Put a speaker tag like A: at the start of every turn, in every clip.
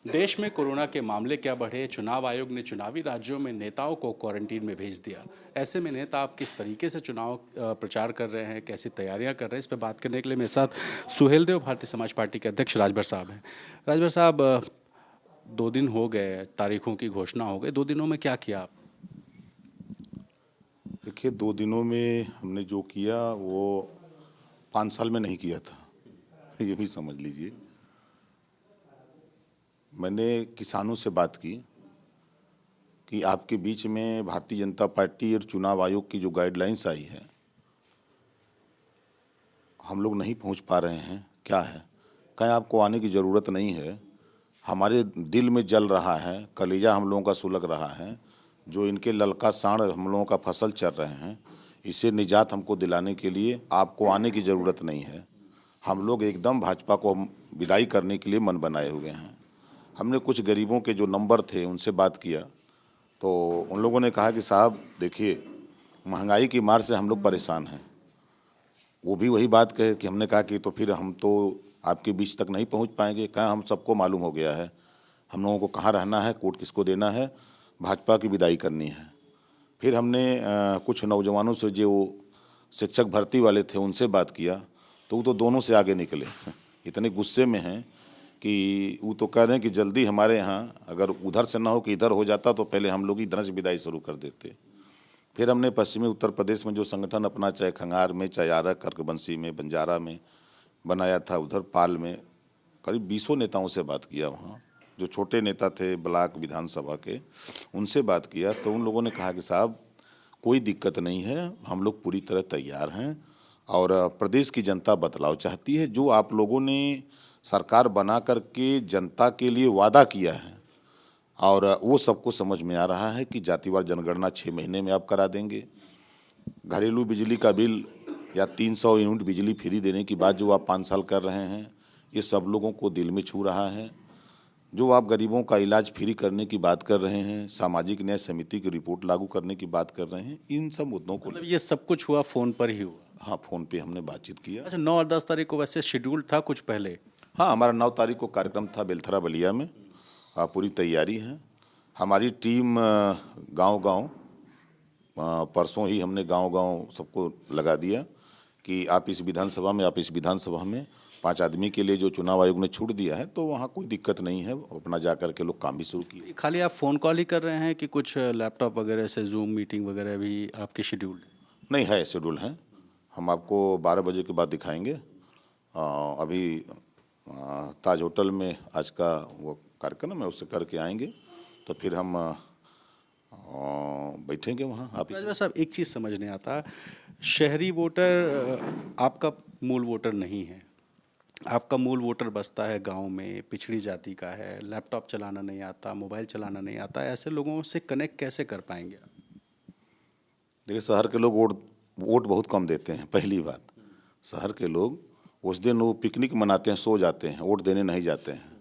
A: देश में कोरोना के मामले क्या बढ़े, चुनाव आयोग ने चुनावी राज्यों में नेताओं को क्वारंटीन में भेज दिया। ऐसे में नेता आप किस तरीके से चुनाव प्रचार कर रहे हैं, कैसी तैयारियां कर रहे हैं, इस पर बात करने के लिए मेरे साथ सुहेल देव, भारतीय समाज पार्टी के अध्यक्ष, राजभर साहब हैं। राजभर साहब, 2 दिन हो गए, तारीखों की घोषणा हो गई, 2 दिनों में क्या किया आप?
B: देखिए, 2 दिनों में हमने जो किया वो 5 साल में नहीं किया था। ये भी समझ लीजिए। मैंने किसानों से बात की कि आपके बीच में भारतीय जनता पार्टी और चुनाव आयोग की जो गाइडलाइंस आई है, हम लोग नहीं पहुंच पा रहे हैं, क्या है? कहीं आपको आने की ज़रूरत नहीं है। हमारे दिल में जल रहा है, कलेजा हम लोगों का सुलग रहा है। जो इनके ललका साण हम लोगों का फसल चल रहे हैं, इससे निजात हमको दिलाने के लिए आपको आने की ज़रूरत नहीं है। हम लोग एकदम भाजपा को विदाई करने के लिए मन बनाए हुए हैं। हमने कुछ गरीबों के जो नंबर थे उनसे बात किया, तो उन लोगों ने कहा कि साहब देखिए, महंगाई की मार से हम लोग परेशान हैं। वो भी वही बात कहे कि हमने कहा कि तो फिर हम तो आपके बीच तक नहीं पहुंच पाएंगे। कहाँ, हम सबको मालूम हो गया है हम लोगों को कहाँ रहना है, वोट किसको देना है, भाजपा की विदाई करनी है। फिर हमने कुछ नौजवानों से जो शिक्षक भर्ती वाले थे उनसे बात किया, तो वो तो दोनों से आगे निकले। इतने गुस्से में हैं कि वो तो कह रहे हैं कि जल्दी हमारे यहाँ अगर उधर से ना हो कि इधर हो जाता तो पहले हम लोग इधर से विदाई शुरू कर देते। फिर हमने पश्चिमी उत्तर प्रदेश में जो संगठन अपना, चाहे खंगार में, चाहे आरा, कर्कबंसी में, बंजारा में बनाया था, उधर पाल में करीब 20 नेताओं से बात किया। वहाँ जो छोटे नेता थे ब्लॉक विधानसभा के, उनसे बात किया, तो उन लोगों ने कहा कि साहब कोई दिक्कत नहीं है, हम लोग पूरी तरह तैयार हैं और प्रदेश की जनता बदलाव चाहती है। जो आप लोगों ने सरकार बना करके जनता के लिए वादा किया है और वो सबको समझ में आ रहा है कि जातिवार जनगणना 6 महीने में आप करा देंगे। घरेलू बिजली का बिल या 300 यूनिट बिजली फ्री देने की बात जो आप 5 साल कर रहे हैं, ये सब लोगों को दिल में छू रहा है। जो आप गरीबों का इलाज फ्री करने की बात कर रहे हैं, सामाजिक न्याय समिति की रिपोर्ट लागू करने की बात कर रहे हैं, इन सब मुद्दों को
A: मतलब ये सब कुछ हुआ फ़ोन पर ही हुआ?
B: हाँ, फ़ोन पे हमने बातचीत किया।
A: अच्छा, 9 और 10 तारीख को वैसे शेड्यूल था कुछ पहले?
B: हाँ, हमारा 9 तारीख को कार्यक्रम था बेलथरा बलिया में। पूरी तैयारी है। हमारी टीम गांव-गांव, परसों ही हमने गांव-गांव सबको लगा दिया कि आप इस विधानसभा में, आप इस विधानसभा में 5 आदमी के लिए जो चुनाव आयोग ने छूट दिया है, तो वहाँ कोई दिक्कत नहीं है। अपना जा कर के लोग काम भी शुरू किए।
A: खाली आप फ़ोन कॉल ही कर रहे हैं कि कुछ लैपटॉप वगैरह से जूम मीटिंग वगैरह भी आपके शेड्यूल है?
B: नहीं है, शेड्यूल है। हम आपको 12 बजे के बाद दिखाएंगे। अभी ताज होटल में आज का वो कार्यक्रम है, उससे करके आएंगे, तो फिर हम बैठेंगे वहाँ ऑफिस में।
A: राजभर साहब, एक चीज़ समझ नहीं आता, शहरी वोटर आपका मूल वोटर नहीं है। आपका मूल वोटर बसता है गांव में, पिछड़ी जाति का है, लैपटॉप चलाना नहीं आता, मोबाइल चलाना नहीं आता, ऐसे लोगों से कनेक्ट कैसे कर पाएंगे आप?
B: देखिए, शहर के लोग वोट वोट बहुत कम देते हैं। पहली बात, शहर के लोग उस दिन वो पिकनिक मनाते हैं, सो जाते हैं, वोट देने नहीं जाते हैं।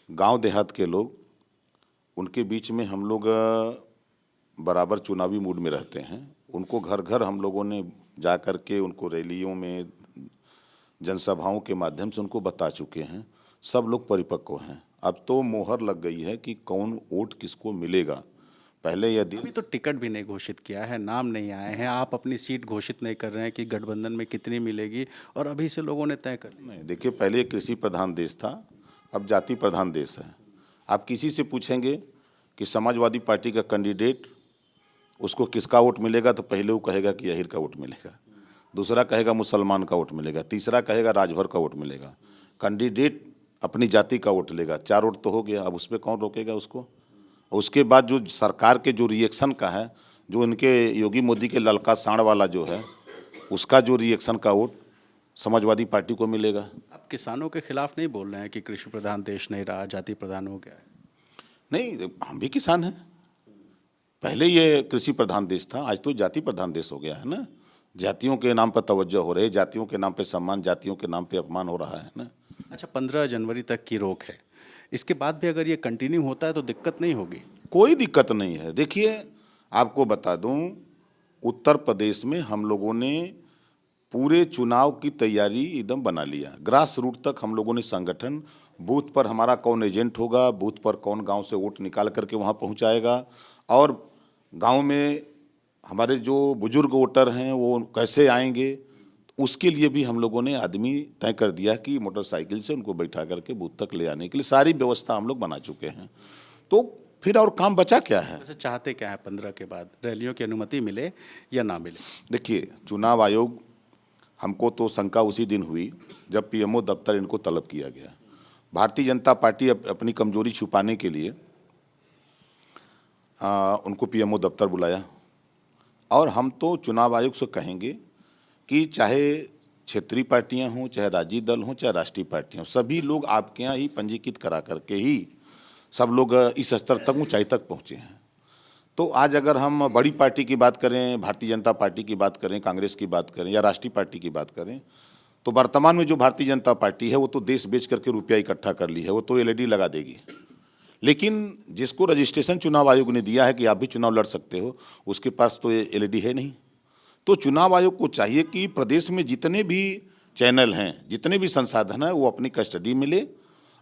B: गांव देहात के लोग, उनके बीच में हम लोग बराबर चुनावी मूड में रहते हैं। उनको घर घर हम लोगों ने जा कर के उनको रैलियों में, जनसभाओं के माध्यम से उनको बता चुके हैं। सब लोग परिपक्व हैं। अब तो मोहर लग गई है कि कौन वोट किसको मिलेगा। पहले यदि
A: अभी तो टिकट भी नहीं घोषित किया है, नाम नहीं आए हैं, आप अपनी सीट घोषित नहीं कर रहे हैं कि गठबंधन में कितनी मिलेगी, और अभी से लोगों ने तय कर लिया।
B: नहीं, देखिए, पहले कृषि प्रधान देश था, अब जाति प्रधान देश है। आप किसी से पूछेंगे कि समाजवादी पार्टी का कैंडिडेट, उसको किसका वोट मिलेगा, तो पहले वो कहेगा कि अहिर का वोट मिलेगा, दूसरा कहेगा मुसलमान का वोट मिलेगा, तीसरा कहेगा राजभर का वोट मिलेगा। कैंडिडेट अपनी जाति का वोट लेगा, 4 वोट तो हो गया, अब उस पर कौन रोकेगा उसको। उसके बाद जो सरकार के जो रिएक्शन का है, जो इनके योगी मोदी के ललका साण वाला जो है, उसका जो रिएक्शन का वोट समाजवादी पार्टी को मिलेगा।
A: आप किसानों के खिलाफ नहीं बोल रहे हैं कि कृषि प्रधान देश नहीं रहा, जाति प्रधान हो गया है?
B: नहीं, हम भी किसान हैं। पहले ये कृषि प्रधान देश था, आज तो जाति प्रधान देश हो गया है ना। जातियों के नाम पर तवज्जो हो रही है, जातियों के नाम पे सम्मान, जातियों के नाम पे अपमान हो रहा है ना।
A: अच्छा, 15 जनवरी तक की रोक है, इसके बाद भी अगर ये कंटिन्यू होता है तो दिक्कत नहीं होगी?
B: कोई दिक्कत नहीं है। देखिए, आपको बता दूं, उत्तर प्रदेश में हम लोगों ने पूरे चुनाव की तैयारी एकदम बना लिया। ग्रास रूट तक हम लोगों ने संगठन बूथ पर हमारा कौन एजेंट होगा, बूथ पर कौन गांव से वोट निकाल करके वहां पहुंचाएगा, और गांव में हमारे जो बुजुर्ग वोटर हैं वो कैसे आएंगे, उसके लिए भी हम लोगों ने आदमी तय कर दिया कि मोटरसाइकिल से उनको बैठा करके बूथ तक ले आने के लिए सारी व्यवस्था हम लोग बना चुके हैं। तो फिर और काम बचा क्या है?
A: वैसे चाहते क्या है 15 के बाद, रैलियों की अनुमति मिले या ना मिले?
B: देखिए, चुनाव आयोग, हमको तो शंका उसी दिन हुई जब पीएमओ दफ्तर इनको तलब किया गया। भारतीय जनता पार्टी अपनी कमजोरी छुपाने के लिए उनको पीएमओ दफ्तर बुलाया, और हम तो चुनाव आयोग से कहेंगे कि चाहे क्षेत्रीय पार्टियां हों, चाहे राज्य दल हों, चाहे राष्ट्रीय पार्टियां हों, सभी लोग आपके यहाँ ही पंजीकृत करा करके ही सब लोग इस स्तर तक, ऊंचाई तक पहुँचे हैं। तो आज अगर हम बड़ी पार्टी की बात करें, भारतीय जनता पार्टी की बात करें, कांग्रेस की बात करें या राष्ट्रीय पार्टी की बात करें, तो वर्तमान में जो भारतीय जनता पार्टी है वो तो देश बेच करके रुपया इकट्ठा कर ली है, वो तो एलईडी लगा देगी। लेकिन जिसको रजिस्ट्रेशन चुनाव आयोग ने दिया है कि आप भी चुनाव लड़ सकते हो, उसके पास तो एलईडी है नहीं। तो चुनाव आयोग को चाहिए कि प्रदेश में जितने भी चैनल हैं, जितने भी संसाधन हैं, वो अपनी कस्टडी में ले,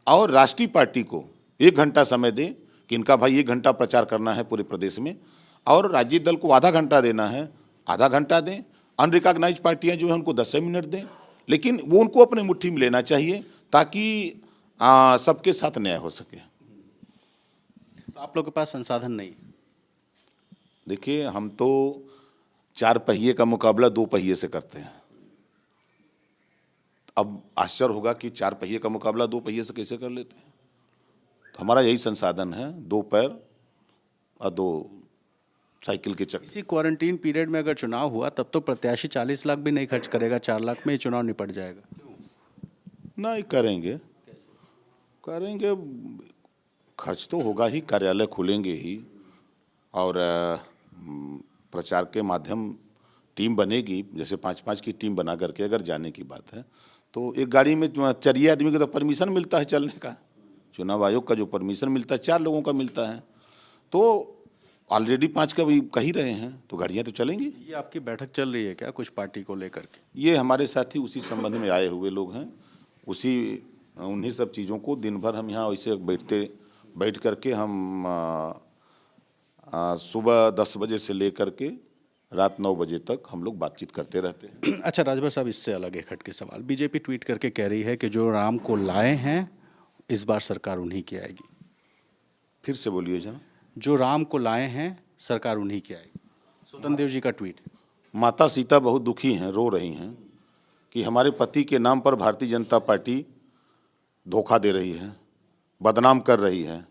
B: और राष्ट्रीय पार्टी को 1 घंटा समय दें कि इनका भाई 1 घंटा प्रचार करना है पूरे प्रदेश में, और राज्य दल को आधा घंटा देना है, आधा घंटा दें। अनरिकॉग्नाइज्ड पार्टियां जो हैं उनको 10 मिनट दें, लेकिन वो उनको अपने मुट्ठी में लेना चाहिए ताकि सबके साथ न्याय हो सके।
A: तो आप लोग के पास संसाधन नहीं है?
B: देखिए, हम तो 4 पहिए का मुकाबला 2 पहिए से करते हैं। अब आश्चर्य होगा कि 4 पहिए का मुकाबला 2 पहिए से कैसे कर लेते हैं। तो हमारा यही संसाधन है, 2 पैर और 2 साइकिल के चक्कर।
A: इसी क्वारंटीन पीरियड में अगर चुनाव हुआ तब तो प्रत्याशी 40 लाख भी नहीं खर्च करेगा, 4 लाख में ही चुनाव निपट जाएगा।
B: नहीं करेंगे, करेंगे, खर्च तो होगा ही, कार्यालय खुलेंगे ही, और प्रचार के माध्यम टीम बनेगी, जैसे 5-5 की टीम बना करके अगर जाने की बात है तो एक गाड़ी में 4 आदमी को तो परमिशन मिलता है चलने का। चुनाव आयोग का जो परमिशन मिलता है 4 लोगों का मिलता है, तो ऑलरेडी 5 का भी कह ही रहे हैं, तो गाड़ियाँ तो चलेंगी।
A: ये आपकी बैठक चल रही है क्या कुछ पार्टी को लेकर के?
B: ये हमारे साथी उसी संबंध में आए हुए लोग हैं, उन्हीं सब चीज़ों को दिन भर हम यहाँ वैसे बैठ करके हम सुबह 10 बजे से लेकर के रात 9 बजे तक हम लोग बातचीत करते रहते हैं।
A: अच्छा राजभर साहब, इससे अलग एक हट के सवाल, बीजेपी ट्वीट करके कह रही है कि जो राम को लाए हैं इस बार सरकार उन्हीं की आएगी।
B: फिर से बोलिए जरा।
A: जो राम को लाए हैं सरकार उन्हीं की आएगी, स्वतंत्र देव जी का ट्वीट।
B: माता सीता बहुत दुखी हैं, रो रही हैं कि हमारे पति के नाम पर भारतीय जनता पार्टी धोखा दे रही है, बदनाम कर रही है।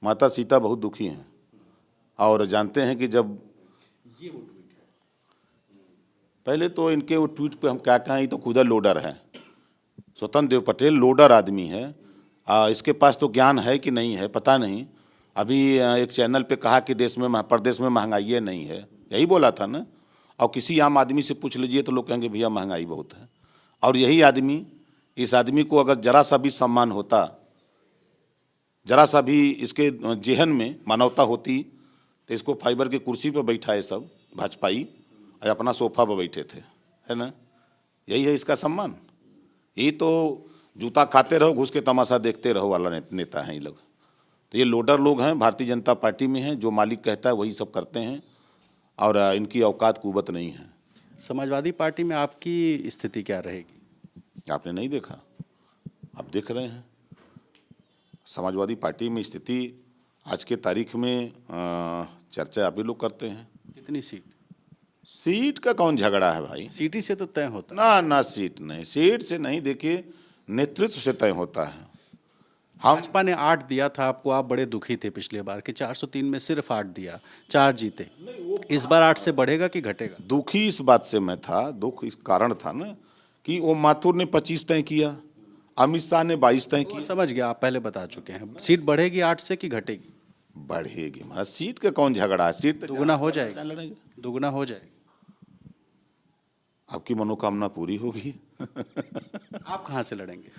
B: माता सीता बहुत दुखी हैं, और जानते हैं कि जब ये वो ट्वीट है, पहले तो इनके वो ट्वीट पे हम क्या कहें, तो खुदा लोडर है। स्वतंत्र देव पटेल लोडर आदमी है। इसके पास तो ज्ञान है कि नहीं है पता नहीं। अभी एक चैनल पे कहा कि प्रदेश में महंगाई नहीं है, यही बोला था ना। और किसी आम आदमी से पूछ लीजिए तो लोग कहेंगे भैया महंगाई बहुत है। और यही आदमी, इस आदमी को अगर जरा सा भी सम्मान होता, जरा सा भी इसके जेहन में मानवता होती, तो इसको फाइबर की कुर्सी पर बैठाए सब भाजपाई, और अपना सोफा पर बैठे थे, है ना। यही है इसका सम्मान। यही तो जूता खाते रहो, घुस के तमाशा देखते रहो वाला नेता हैं ये लोग। तो ये लोडर लोग हैं, भारतीय जनता पार्टी में हैं, जो मालिक कहता है वही सब करते हैं, और इनकी औकात कुवत नहीं है।
A: समाजवादी पार्टी में आपकी स्थिति क्या रहेगी?
B: आपने नहीं देखा, आप देख रहे हैं। समाजवादी पार्टी में स्थिति आज के तारीख में चर्चा आप भी लोग करते हैं।
A: कितनी सीट
B: का कौन झगड़ा है भाई?
A: सीट ही से तो तय होता है
B: ना, सीट नहीं, सीट से नहीं, देखिए नेतृत्व से तय होता है।
A: भाजपा ने 8 दिया था आपको, आप बड़े दुखी थे पिछले बार कि 403 में सिर्फ 8 दिया, 4 जीते। इस बार 8 से बढ़ेगा कि घटेगा?
B: दुखी इस बात से मैं था, दुख इस कारण था ना कि ओम माथुर ने 25 तय किया, अमित शाह ने 22 तय की।
A: समझ गया, आप पहले बता चुके हैं। सीट बढ़ेगी 8 से कि घटेगी?
B: बढ़ेगी। महाराज सीट का कौन झगड़ा है? सीट
A: दुगुना हो जाएगी, दुगुना हो जाएगी।
B: आपकी मनोकामना पूरी होगी।
A: आप कहाँ से लड़ेंगे?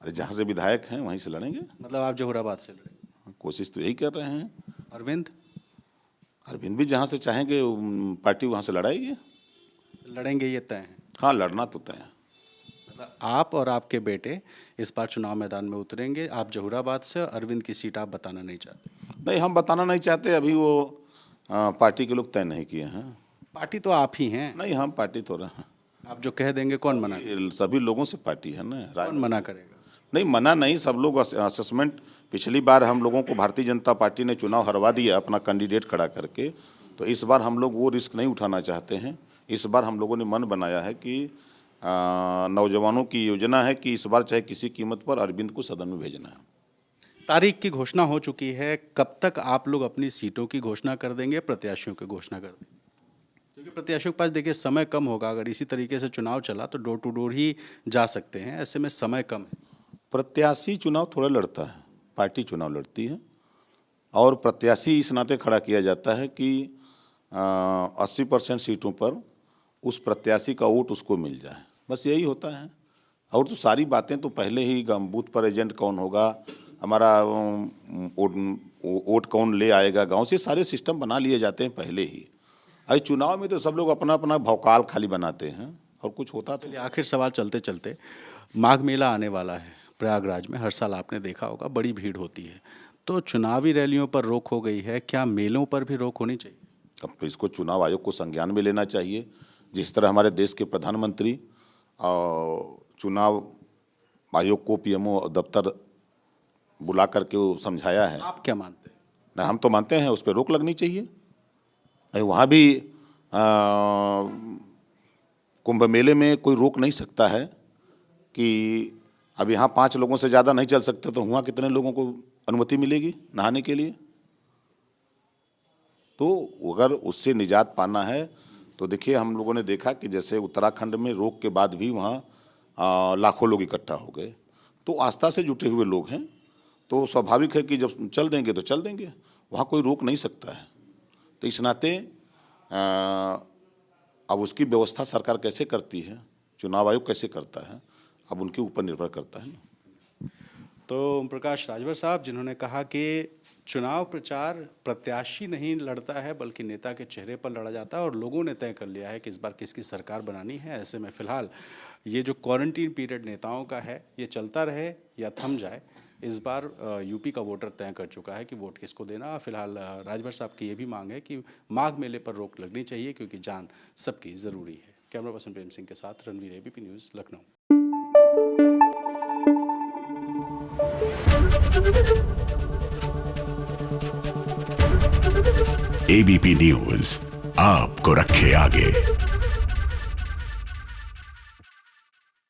B: अरे जहाँ से विधायक हैं वहीं से लड़ेंगे।
A: मतलब आप जहुराबाद से लड़ेंगे?
B: कोशिश तो यही कर रहे हैं। अरविंद भी जहाँ से चाहेंगे पार्टी वहाँ से लड़ाएगी।
A: लड़ेंगे ये तय है?
B: हाँ, लड़ना तो तय है।
A: मतलब आप और आपके बेटे इस बार चुनाव मैदान में उतरेंगे। आप जहूराबाद से, अरविंद की सीट आप बताना नहीं चाहते?
B: नहीं, हम बताना नहीं चाहते, अभी वो पार्टी के लोग तय नहीं किए हैं।
A: पार्टी तो आप ही हैं।
B: नहीं, हम पार्टी तो रहे,
A: आप जो कह देंगे कौन मना
B: सभी लोगों से पार्टी है ना।
A: कौन मना करेगा?
B: नहीं, मना नहीं, सब लोग असेसमेंट। पिछली बार हम लोगों को भारतीय जनता पार्टी ने चुनाव हरवा दिया अपना कैंडिडेट खड़ा करके, तो इस बार हम लोग वो रिस्क नहीं उठाना चाहते हैं। इस बार हम लोगों ने मन बनाया है कि नौजवानों की योजना है कि इस बार चाहे किसी कीमत पर अरविंद को सदन में भेजना है।
A: तारीख की घोषणा हो चुकी है, कब तक आप लोग अपनी सीटों की घोषणा कर देंगे, प्रत्याशियों की घोषणा कर देंगे? क्योंकि प्रत्याशियों के पास देखिए समय कम होगा, अगर इसी तरीके से चुनाव चला तो डोर टू डोर ही जा सकते हैं, ऐसे में समय कम है।
B: प्रत्याशी चुनाव थोड़ा लड़ता है, पार्टी चुनाव लड़ती है, और प्रत्याशी इस नाते खड़ा किया जाता है कि 80% सीटों पर उस प्रत्याशी का वोट उसको मिल जाए, बस यही होता है। और तो सारी बातें तो पहले ही बूथ पर एजेंट कौन होगा, हमारा वोट कौन ले आएगा गांव से, सारे सिस्टम बना लिए जाते हैं पहले ही। अरे चुनाव में तो सब लोग अपना अपना भौकाल खाली बनाते हैं और कुछ होता तो।
A: आखिर सवाल चलते चलते, माघ मेला आने वाला है प्रयागराज में, हर साल आपने देखा होगा बड़ी भीड़ होती है, तो चुनावी रैलियों पर रोक हो गई है, क्या मेलों पर भी रोक होनी चाहिए?
B: अब तो इसको चुनाव आयोग को संज्ञान में लेना चाहिए। जिस तरह हमारे देश के प्रधानमंत्री और चुनाव आयोग को पीएमओ दफ्तर बुला करके वो समझाया है।
A: आप क्या मानते हैं?
B: नहीं, हम तो मानते हैं उस पर रोक लगनी चाहिए। वहाँ भी कुंभ मेले में कोई रोक नहीं सकता है कि अब यहाँ 5 लोगों से ज़्यादा नहीं चल सकते, तो वहाँ कितने लोगों को अनुमति मिलेगी नहाने के लिए? तो अगर उससे निजात पाना है तो देखिए, हम लोगों ने देखा कि जैसे उत्तराखंड में रोक के बाद भी वहाँ लाखों लोग इकट्ठा हो गए, तो आस्था से जुटे हुए लोग हैं, तो स्वाभाविक है कि जब चल देंगे तो चल देंगे, वहाँ कोई रोक नहीं सकता है। तो इस नाते अब उसकी व्यवस्था सरकार कैसे करती है, चुनाव आयोग कैसे करता है, अब उनके ऊपर निर्भर करता है ना।
A: तो ओम प्रकाश राजभर साहब, जिन्होंने कहा कि चुनाव प्रचार प्रत्याशी नहीं लड़ता है बल्कि नेता के चेहरे पर लड़ा जाता है, और लोगों ने तय कर लिया है कि इस बार किसकी सरकार बनानी है। ऐसे में फिलहाल ये जो क्वारंटीन पीरियड नेताओं का है, ये चलता रहे या थम जाए, इस बार यूपी का वोटर तय कर चुका है कि वोट किसको देना। फिलहाल राजभर साहब की ये भी मांग है कि माघ मेले पर रोक लगनी चाहिए, क्योंकि जान सबकी ज़रूरी है। कैमरा पर्सन प्रेम सिंह के साथ Ranveer, ABP news, Lucknow.
C: ABP news आपको रखे आगे।